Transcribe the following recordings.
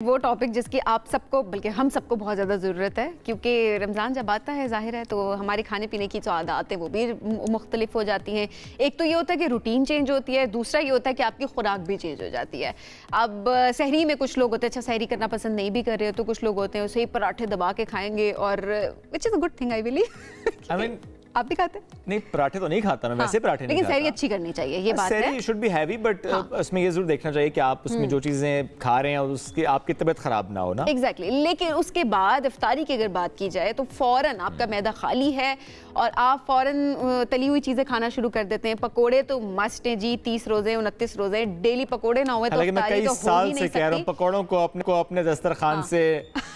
वो टॉपिक जिसकी आप सबको बल्कि हम सबको बहुत ज़्यादा ज़रूरत है, क्योंकि रमज़ान जब आता है ज़ाहिर है तो हमारे खाने पीने की जो आदतें वो भी मुख्तलिफ हो जाती हैं। एक तो ये होता है कि रूटीन चेंज होती है, दूसरा ये होता है कि आपकी खुराक भी चेंज हो जाती है। अब सहरी में कुछ लोग होते हैं अच्छा सहरी करना पसंद नहीं भी कर रहे हो, तो कुछ लोग होते हैं उसे ही पराठे दबा के खाएंगे, और which is a good thing I believe. आप भी खाते हैं? नहीं, पराठे तो नहीं खाता मैं। हाँ, वैसे पराठे नहीं खाता। लेकिन सहरी अच्छी करनी चाहिए, ये बात है। सहरी शुड बी हैवी, बट उसमें ये जरूर देखना चाहिए कि आप उसमें जो चीजें खा रहे हैं और उसकी आपकी तबीयत खराब ना हो ना। एग्जैक्टली। लेकिन उसके बाद इफ्तारी की अगर बात की जाए तो फौरन आपका मैदा खाली है और आप फौरन तली हुई चीजें खाना शुरू कर देते हैं। पकोड़े तो मस्ट हैं जी, 30 रोजे 29 रोजे डेली पकोड़े ना हुए तो इफ्तारी तो हो ही नहीं सकती। पकोड़ों को अपने दस्तरखान से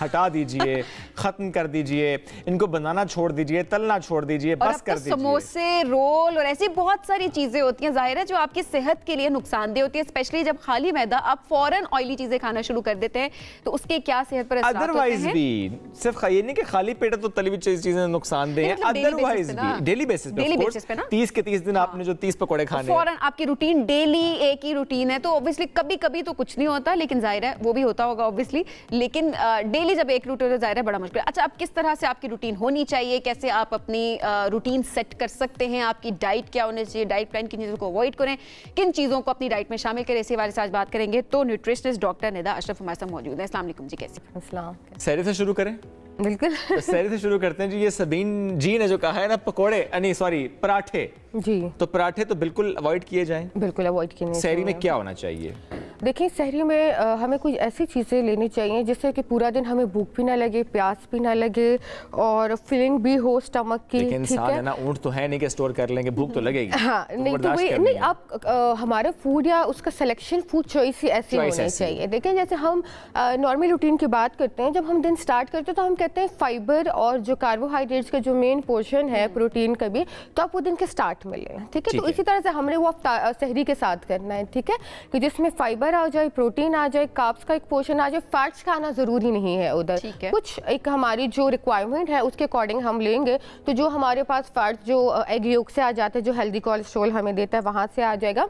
हटा दीजिए, खत्म कर दीजिए, इनको बनाना छोड़ दीजिए, तलना छोड़ दीजिए, बस कर दीजिए। समोसे, रोल और ऐसी बहुत सारी चीजें होती हैं जाहिर है जो आपकी सेहत के लिए नुकसानदेह होती है, स्पेशली जब खाली मैदा आप फौरन ऑयली चीजें खाना शुरू कर देते हैं तो उसके क्या सेहत पर असर होते हैं। अदरवाइज भी सिर्फ ये नहीं कि खाली पेट तो तली हुई चीजें नुकसानदेह हैं, अदरवाइज भी डेली बेसिस पे ना 30 के 30 दिन आपने जो 30 पकोड़े खाने हैं, फौरन आपकी रूटीन डेली एक ही रूटीन है, तो ऑब्वियसली कभी कभी तो कुछ नहीं होता, लेकिन जाहिर है वो भी होता होगा ऑब्वियसली, लेकिन डेली जब एक रूटीन जाहिर है बड़ा मुश्किल है। अच्छा, अब किस तरह से आपकी रूटीन होनी चाहिए, कैसे आप अपनी रूटीन सेट कर सकते हैं, आपकी डाइट क्या होनी चाहिए, डाइट प्लान किन चीज़ों को अवॉइड करें, किन चीज़ों को अपनी डाइट में शामिल करें, इसी बारे में आज बात करेंगे। तो न्यूट्रिशनिस्ट डॉक्टर निदा अशरफ हमारे साथ मौजूद है। अस्सलाम वालेकुम जी, कैसे? अस्सलाम। सहरी से शुरू करें? बिल्कुल। तो सहरी से शुरू करते हैं जी। ये सबीन जी ने जो कहा है ना पकोड़े, नहीं सॉरी पराठे जी, तो पराठे तो बिल्कुल अवॉइड किए जाएं। बिल्कुल अवॉइड किए। सहरी में क्या होना चाहिए? देखिए, सहरी में हमें कुछ ऐसी चीज़ें लेनी चाहिए जिससे कि पूरा दिन हमें भूख भी ना लगे, प्यास भी ना लगे और फीलिंग भी हो स्टमक की। लेकिन इंसान है ना, ऊंट तो है नहीं कि स्टोर कर लेंगे, भूख तो लगेगी। हाँ, नहीं तो वही नहीं, आप हमारा फूड या उसका सिलेक्शन फूड चॉइस ही ऐसी होनी चाहिए। देखिए, जैसे हम नॉर्मल रूटीन की बात करते हैं, जब हम दिन स्टार्ट करते हैं तो हम कहते हैं फाइबर और जो कार्बोहाइड्रेट्स का जो मेन पोर्शन है प्रोटीन का भी, तो आप वो दिन के स्टार्ट में लें, ठीक है। तो इसी तरह से हमने वो सहरी के साथ करना है, ठीक है, कि जिसमें फाइबर आ जाए, प्रोटीन आ जाए, कार्ब्स का एक पोर्शन आ जाए, फैट्स का आना जरूरी नहीं है उधर, कुछ एक हमारी जो रिक्वायरमेंट है उसके अकॉर्डिंग हम लेंगे। तो जो हमारे पास फैट्स जो एग योक से आ जाते हैं, जो हेल्दी कोलेस्ट्रॉल हमें देता है, वहाँ से आ जाएगा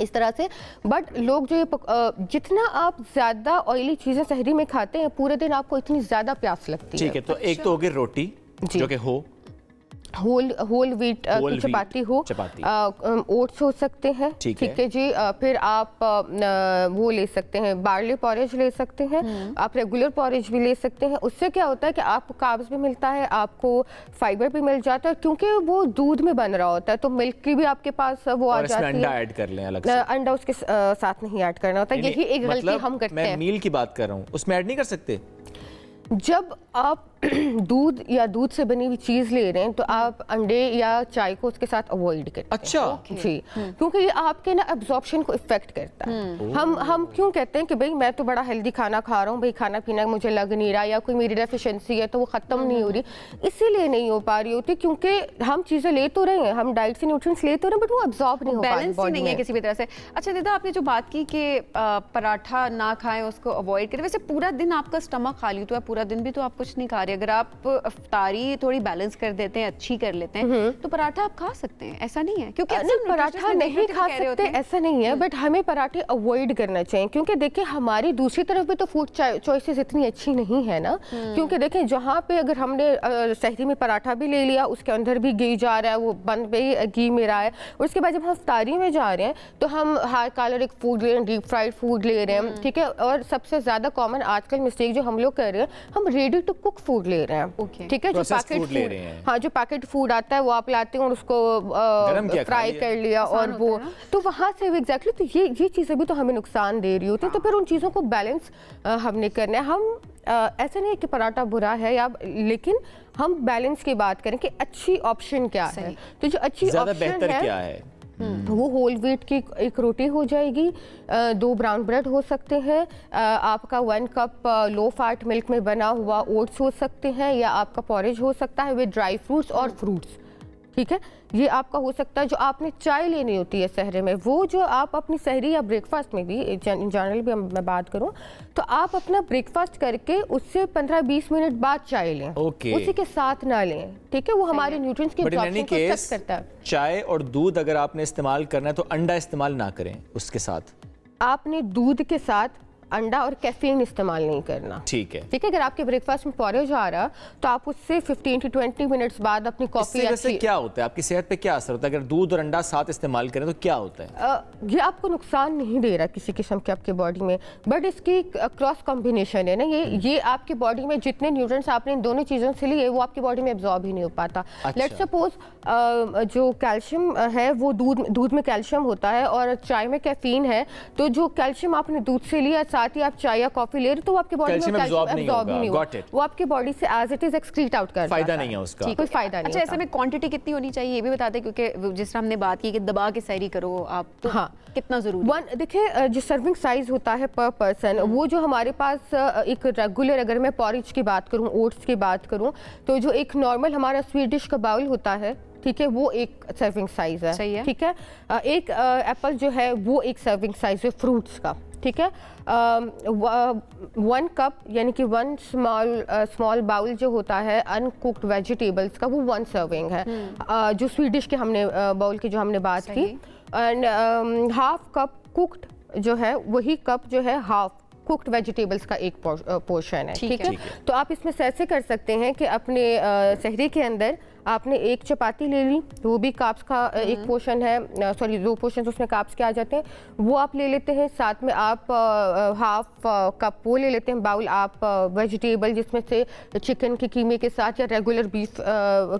इस तरह से। बट लोग जो जितना आप ज्यादा ऑयली चीजें सहरी में खाते हैं, पूरे दिन आपको इतनी ज्यादा प्यास लगती है। ठीक है, तो एक तो होगी रोटी जो कि हो होल व्हीट की चपाती हो, ओट्स हो सकते हैं, ठीक है जी। फिर आप वो ले सकते हैं, बार्ली पॉरेज ले सकते हैं, आप रेगुलर पॉरेज भी ले सकते हैं। उससे क्या होता है कि आपको कार्ब्स भी मिलता है, आपको फाइबर भी मिल जाता है, क्योंकि वो दूध में बन रहा होता है, तो मिल्क की भी आपके पास वो आ जाती है। अंडा ऐड कर लें अलग से? अंडा उसके साथ नहीं ऐड करना होता, यही एक गलती हम करते हैं। मैं मील की बात कर रहा हूँ, उसमें ऐड नहीं कर सकते? जब आप दूध या दूध से बनी हुई चीज ले रहे हैं तो आप अंडे या चाय को उसके साथ अवॉइड करते हैं। अच्छा जी, क्योंकि ये आपके ना एब्जॉर्प्शन को इफेक्ट करता है। हम क्यों कहते हैं कि भाई मैं तो बड़ा हेल्दी खाना खा रहा हूँ, भाई खाना पीना मुझे लग नहीं रहा, या कोई मेरी डेफिशिएंसी है तो वो खत्म नहीं हो रही, इसीलिए नहीं हो पा रही होती, क्योंकि हम चीजें ले तो रहे हैं, हम डाइट से न्यूट्रिएंट्स ले तो रहे हैं, बट वो एब्जॉर्ब नहीं हो पा रही, बैलेंस नहीं है किसी भी तरह से। अच्छा निदा, आपने जो बात की कि पराठा ना खाएं, उसको अवॉइड करें, वैसे पूरा दिन आपका स्टमक खाली तो है, पूरा दिन भी तो आप कुछ नहीं खा रहे, अगर आप इफ्तारी थोड़ी बैलेंस कर देते हैं, अच्छी कर लेते हैं, तो पराठा आप खा सकते हैं, ऐसा नहीं है? क्योंकि पराठा नहीं खा सकते ऐसा नहीं है, बट हमें पराठे अवॉइड करना चाहिए, क्योंकि देखिए हमारी दूसरी तरफ भी तो फूड चॉइसेस इतनी अच्छी नहीं है ना। क्योंकि देखिए, जहाँ पे अगर हमने सहरी में पराठा भी ले लिया, उसके अंदर भी घी जा रहा है, वो बन पे घी में रहा है, और उसके बाद जब हम इफ्तारी में जा रहे हैं तो हम हाई कैलोरिक फूड ले रहे हैं, डीप फ्राइड फूड ले रहे हैं, ठीक है। और सबसे ज्यादा कॉमन आजकल मिस्टेक जो हम लोग कर रहे हैं, हम रेडी टू कुक फूड ले रहे हैं, ठीक है, जो पैकेट फूड, हाँ, जो पैकेट फूड आता है वो आप लाते हैं और उसको फ्राई कर लिया और वो, तो वहाँ से एग्जैक्टली, तो ये चीज़ें भी तो हमें नुकसान दे रही होती है। तो फिर उन चीज़ों को बैलेंस हमने करना है। हम ऐसा नहीं है कि पराठा बुरा है, या लेकिन हम बैलेंस की बात करें कि अच्छी ऑप्शन क्या है। तो जो अच्छी ऑप्शन है क्या है, वो होल व्हीट की एक रोटी हो जाएगी, 2 ब्राउन ब्रेड हो सकते हैं, आपका 1 कप लो फैट मिल्क में बना हुआ ओट्स हो सकते हैं, या आपका पॉरेज हो सकता है विद ड्राई फ्रूट्स और फ्रूट्स, ठीक है। ये आपका हो सकता है। जो आपने चाय लेनी होती है सहरे में, वो जो आप अपनी सहरी या ब्रेकफास्ट में भी जनरल भी मैं बात करूं, तो आप अपना ब्रेकफास्ट करके उससे 15-20 मिनट बाद चाय लें, उसी के साथ ना लें, ठीक है। वो हमारे न्यूट्रिएंट्स के एब्जॉर्प्शन को चेक करता है। चाय और दूध अगर आपने इस्तेमाल करना है तो अंडा इस्तेमाल ना करें उसके साथ। आपने दूध के साथ अंडा और कैफीन इस्तेमाल नहीं करना। ठीक है, ठीक है। अगर आपके ब्रेकफास्ट में पॉरेज आ रहा तो आप उससे 15 से 20 मिनट्स बाद अपनी कॉफी। इससे क्या होता है, आपकी सेहत पे क्या असर होता है? अगर दूध और अंडा साथ इस्तेमाल करें तो क्या होता है? ये आपको नुकसान नहीं दे रहा किसी किस्म के आपके बॉडी में, बट इसकी क्रॉस कॉम्बिनेशन है ना, ये आपकी बॉडी में जितने न्यूट्रिएंट्स आपने इन दोनों चीज़ों से लिए वो आपकी बॉडी में एब्जॉर्ब ही नहीं हो पाता। लेट्स सपोज जो कैल्शियम है वो दूध में कैल्शियम होता है और चाय में कैफीन है, तो जो कैल्शियम आपने दूध से लिया साथ ही आप चाय या कॉफी ले रहे तो वो आपकी बॉडी में कैल्शियम एब्जॉर्ब नहीं होगा, वो आपकी बॉडी से as it is excrete out कर, फायदा नहीं है उसका, कोई फायदा नहीं। अच्छा, ऐसे में क्वांटिटी कितनी होनी चाहिए ये भी बता दें, क्योंकि जिस तरह हमने बात की कि दबा के सैरी करो आप, तो हाँ कितना जरूरी? देखिए जो सर्विंग साइज होता है पर पर्सन, वो जो हमारे पास एक रेगुलर, अगर मैं पॉरेज की बात करूँ, ओट्स की बात करूँ, तो जो एक नॉर्मल हमारा स्वीट डिश का बाउल होता है, ठीक है, वो एक सर्विंग साइज है, ठीक है। एक एप्पल जो है वो एक सर्विंग साइज है फ्रूट्स का, ठीक है। 1 कप यानी कि 1 स्मॉल बाउल जो होता है अनकुक्ड वेजिटेबल्स का, वो 1 सर्विंग है। जो स्वीट डिश के हमने बाउल की जो हमने बात की, एंड हाफ कप कुक्ड जो है वही कप जो है हाफ कुक्ड वेजिटेबल्स का एक पोर्शन है, ठीक है। तो आप इसमें से ऐसे कर सकते हैं कि अपने सहरी के अंदर आपने एक चपाती ले ली, वो भी कार्ब्स का एक पोर्शन है, सॉरी 2 पोर्शन उसमें कार्ब्स के आ जाते हैं, वो आप ले लेते हैं। साथ में आप हाफ कप वो ले लेते हैं बाउल आप वेजिटेबल, जिसमें से चिकन के कीमे के साथ या रेगुलर बीफ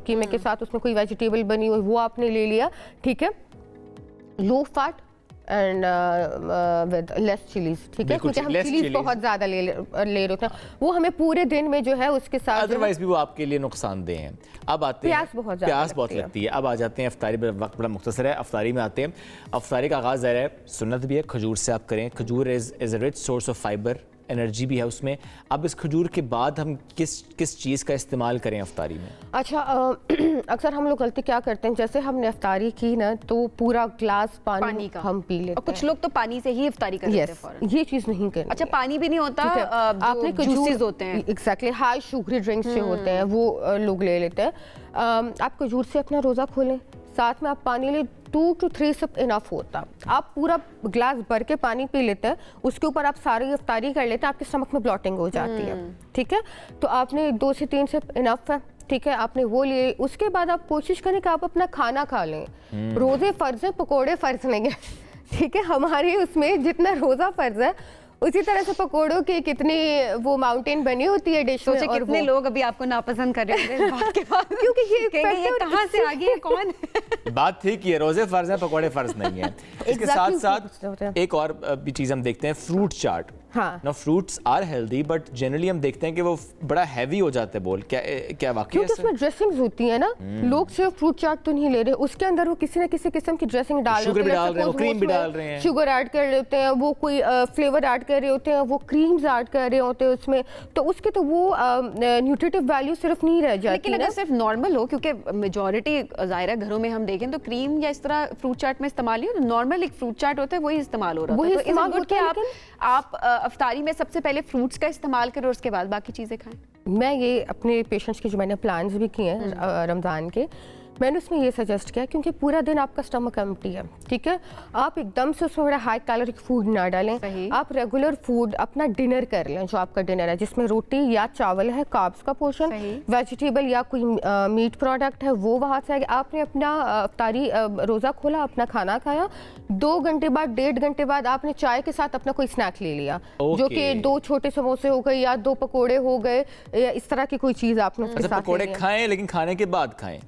कीमे के साथ उसमें कोई वेजिटेबल बनी हुई वो आपने ले लिया, ठीक है। Low fat and with less chillies, ठीक है, क्योंकि हम चिलीज बहुत ज्यादा ले रहे होते हैं, वो हमें पूरे दिन में जो है उसके साथ अदरवाइज भी वो आपके लिए नुकसानदेह हैं। अब आते हैं प्यास बहुत लगती है। अब आ जाते हैं अफ्तारी पर, वक्त बड़ा मुख्तसर है, अफ्तारी में आते हैं। अफ्तारी का आगाज़ ज़ाहिर है सुन्नत भी है, खजूर से आप करें। खजूर is a rich source of fibre, energy भी है उसमें। अब इस खजूर के बाद हम किस चीज़ का इस्तेमाल करें अफ्तारी में? अच्छा, अक्सर हम लोग गलती क्या करते हैं, जैसे हमने अफ्तारी की ना तो पूरा ग्लास पानी का हम पी लेते हैं, कुछ लोग तो पानी से ही अफ्तारी करते हैं फौरन। ये चीज़ नहीं करनी। अच्छा, पानी भी नहीं होता, आपने जूसेस होते हैं, एग्जैक्टली, हाई शुगरी ड्रिंक्स जो होते हैं वो लोग ले लेते हैं। आप खजूर से अपना रोज़ा खोलें, साथ में आप पानी ले, 2 to 3 सिप इनफ होता। आप पूरा ग्लास भर के पानी पी लेते हैं, उसके ऊपर आप सारी अफ्तारी कर लेते हैं, आपके स्टमक में ब्लॉटिंग हो जाती है, ठीक है। तो आपने 2 से 3 सिप इनफ है, ठीक है, आपने वो लिए। उसके बाद आप कोशिश करें कि आप अपना खाना खा लें। रोज़े फ़र्ज है, पकोड़े फ़र्ज नहीं है, ठीक है। हमारे उसमें जितना रोज़ा फ़र्ज है उसी तरह से पकोड़ों की कितनी वो माउंटेन बनी होती है डिश में। और कितने लोग अभी आपको नापसंद कर रहे होंगे इस बात के बाद, क्योंकि ये कहां से आ गई है, कौन बात ठीक है, रोजे फर्ज है, पकोड़े फर्ज नहीं है। इसके साथ साथ एक और भी चीज हम देखते हैं, फ्रूट चाट। हाँ, ना fruits are healthy, but generally हम देखते हैं कि वो बड़ा हैवी हो जाते हैं बोल। क्या वाकई क्योंकि उसमें ड्रेसिंग्स होती है ना, लोग सिर्फ फ्रूट चाट तो नहीं ले रहे, उसके अंदर वो किसी न किसी किस्म की ड्रेसिंग डाल शुगर भी डाल रहे हैं, क्रीम भी डाल रहे हैं, शुगर ऐड कर रहे होते हैं, वो कोई फ्लेवर ऐड कर रहे होते हैं, वो क्रीम्स ऐड कर रहे होते हैं उसमें, तो उसके तो वो न्यूट्रिटिव वैल्यू सिर्फ नहीं रह जाती। लेकिन अगर सिर्फ नॉर्मल हो, क्योंकि मेजॉरिटी ज़ाहिर घरों में हम देखें तो क्रीम या इस तरह फ्रूट चाट में इस्तेमाल नहीं हो, नॉर्मल एक फ्रूट चाट होता है वही इस्तेमाल हो रहा है। आप अफ्तारी में सबसे पहले फ्रूट्स का इस्तेमाल करें और उसके बाद बाकी चीज़ें खाएं। मैं ये अपने पेशेंट्स के जो मैंने प्लान्स भी किए हैं रमज़ान के, मैंने उसमें ये सजेस्ट किया, क्योंकि पूरा दिन आपका स्टमक एम्प्टी है, ठीक है, आप एकदम से उसमें बड़ा हाई कैलोरिक फूड ना डालें। आप रेगुलर फूड अपना डिनर कर लें, जो आपका डिनर है जिसमें रोटी या चावल है, कार्ब्स का पोर्शन, वेजिटेबल या कोई मीट प्रोडक्ट है वो वहाँ से आगे। आपने अपना अफ्तारी रोज़ा खोला, अपना खाना खाया, 2 घंटे बाद 1.5 घंटे बाद आपने चाय के साथ अपना कोई स्नैक ले लिया, जो कि 2 छोटे समोसे हो गए या 2 पकोड़े हो गए या इस तरह की कोई चीज़ आपने उसके साथ। पकोड़े खाएं, लेकिन खाने के बाद खाएं,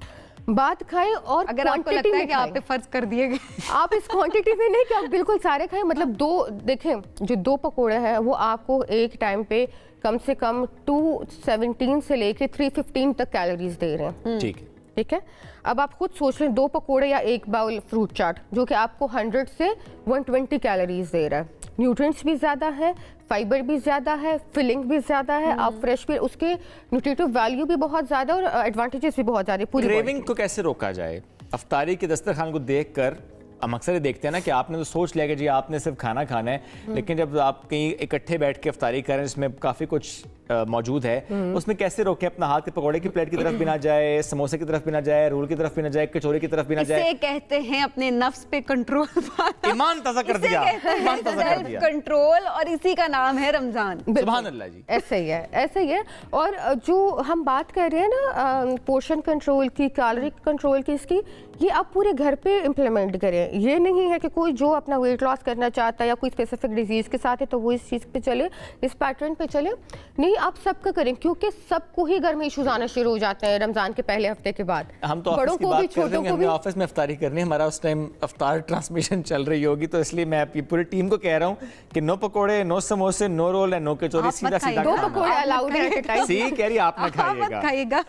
बात खाएं। और अगर आपको लगता है कि आप पे फर्ज कर दिए गए, आप इस क्वांटिटी में नहीं कि आप बिल्कुल सारे खाएं, मतलब 2 देखें, जो 2 पकोड़े हैं वो आपको एक टाइम पे कम से कम 217 से लेके 315 तक कैलोरीज दे रहे हैं, ठीक है। अब आप खुद सोच लें, 2 पकोड़े या 1 बाउल फ्रूट चाट जो कि आपको 100 से 120 कैलोरीज दे रहा है। न्यूट्रिएंट्स भी ज़्यादा है, फाइबर भी ज़्यादा है, फिलिंग भी ज़्यादा है, आप फ्रेश भी, उसके न्यूट्रिटिव वैल्यू भी बहुत ज़्यादा और एडवांटेजेस भी बहुत ज़्यादा। पूरी क्रेविंग को कैसे रोका जाए? अफ्तारी के दस्तरखान को देखकर हम अक्सर देखते हैं ना कि आपने तो सोच लिया कि जी आपने सिर्फ खाना खाना है, लेकिन जब आप कहीं इकट्ठे बैठ के अफ्तारी करें जिसमें काफ़ी कुछ मौजूद है उसमें कैसे रोकें अपना हाथ के पकौड़े की प्लेट की तरफ भी ना जाए, समोसे की तरफ भी ना जाए, रोल की तरफ भी ना जाए, कचौरी की तरफ भी ना जाए। इसे कहते हैं अपने नफ्स पे कंट्रोल पाना। ईमान ताज़ा कर दिया, ईमान ताज़ा कर दिया। कंट्रोल, और इसी का नाम है रमजान। सुभान अल्लाह जी। ऐसा ही है, ऐसा ही है। और जो हम बात कर रहे हैं ना पोर्शन कंट्रोल की, कैलोरी कंट्रोल की, इसकी ये आप पूरे घर पे इम्प्लीमेंट करें। ये नहीं है कि कोई जो अपना वेट लॉस करना चाहता है या कोई स्पेसिफिक डिजीज़ के साथ है तो वो इस चीज़ पे चले, इस पैटर्न पे चले। नहीं, आप सबका करें, क्योंकि सबको ही घर में इश्यूज आना शुरू हो जाते हैं रमज़ान के पहले हफ्ते के बाद। हम तो बड़ों को भी, छोटों को भी। ऑफिस में इफ्तारी करनी है, हमारा उस टाइम इफ्तार ट्रांसमिशन चल रही होगी, तो इसलिए मैं पूरी टीम को कह रहा हूँ कि नो पकोड़े, नो समोसे, नो रोल एंड नो कचौरी, सीधा सीधा। 2 पकोड़े अलाउड है एट अ टाइम। सी कह रही आप ना खाइएगा।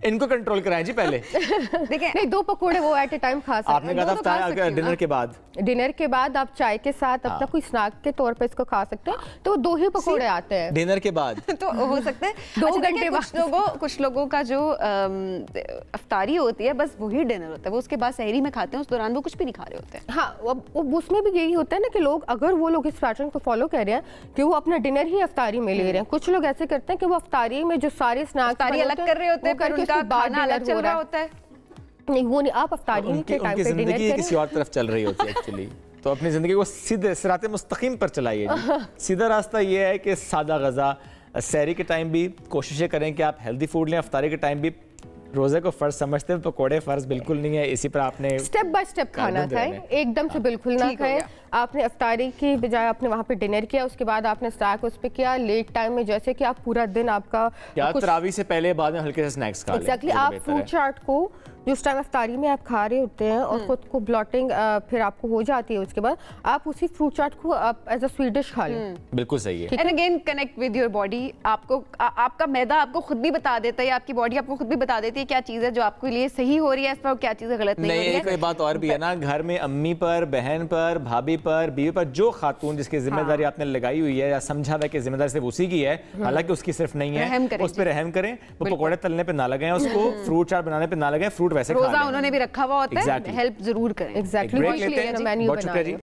इनको कंट्रोल कराएं जी पहले। देखिए, नहीं 2 पकोड़े वो एट ए टाइम खा सकते हैं। आपने कहा था डिनर के बाद, डिनर के बाद आप चाय के साथ अपना कोई स्नैक के तौर पे इसको खा सकते हैं, तो 2 ही पकोड़े आते हैं डिनर के बाद। तो हो सकता है 2 घंटे बाद। कुछ लोगों का जो अफ्तारी होती है बस वही डिनर होता है, वो उसके बाद सहरी में खाते हैं, उस दौरान वो कुछ भी नहीं खा रहे होते हैं। हाँ, उसमें भी यही होता है ना कि लोग, अगर वो लोग इस पैटर्न को फॉलो कर रहे हैं कि वो अपना डिनर ही अफ्तारी में ले रहे हैं। कुछ लोग ऐसे करते हैं कि वो अफ्तारी में जो सारे स्नैक्स अलग कर रहे होते हैं, करके उसके बाद डिनर चल रहा होता है। नहीं, वो नहीं, आप अफ्तारी के टाइम पे डिनर करें। किसी और तरफ चल रही होती है एक्चुअली। तो अपनी ज़िंदगी को सीधे सिराते मुस्तकीम पर चलाइए जी। सीधा रास्ता ये है कि सादा ग़ज़ा, सहरी के टाइम भी कोशिशें करें कि आप हेल्दी फूड लें, अफ्तारी के टाइम भी रोज़े को फ़र्ज समझते हैं, पकोड़े फ़र्ज बिल्कुल नहीं है। इसी पर आपने स्टेप बाय स्टेप खाना खाएं, एकदम से बिल्कुल ना खाएं। आपने अफ्तारी की बजाय आपने वहाँ पे डिनर किया, उसके बाद आपने स्नैक उस पे किया, लेट टाइम में जैसे कि आप पूरा दिन आपका तरावी से पहले बाद में हल्के से स्नैक्स खा लें। एग्जैक्टली, आप फ्रूट चाट को जो उस टाइम अफ्तारी में आप खा रहे होते हैं और खुद को ब्लॉटिंग फिर आपको हो जाती है, उसके बाद आप उसी फ्रूट चाट को आप एज अ स्वीट डिश खा लें। बिल्कुल सही है। And again connect with your body. आपको आपका मैदा आपको खुद भी बता देता है, आपकी बॉडी आपको खुद भी बता देती है क्या चीज़ है जो आपके लिए सही हो रही है, इस पर क्या चीज़ें गलत नहीं हो रही है। एक बात और भी है ना, घर में अम्मी पर, बहन पर, भाभी पर, बीवी पर, जो खातून जिसकी जिम्मेदारी आपने लगाई हुई है या समझा है कि जिम्मेदारी सिर्फ उसी की है, हालांकि उसकी सिर्फ नहीं है, उस पर रहम करें। वो पकौड़े तलने पे ना लगाएं, उसको फ्रूट चाट बनाने पे ना लगाएं, फ्रूट वैसे खा लें। रोजा उन्होंने भी रखा हुआ होता है, हेल्प जरूर करें। एग्जैक्टली,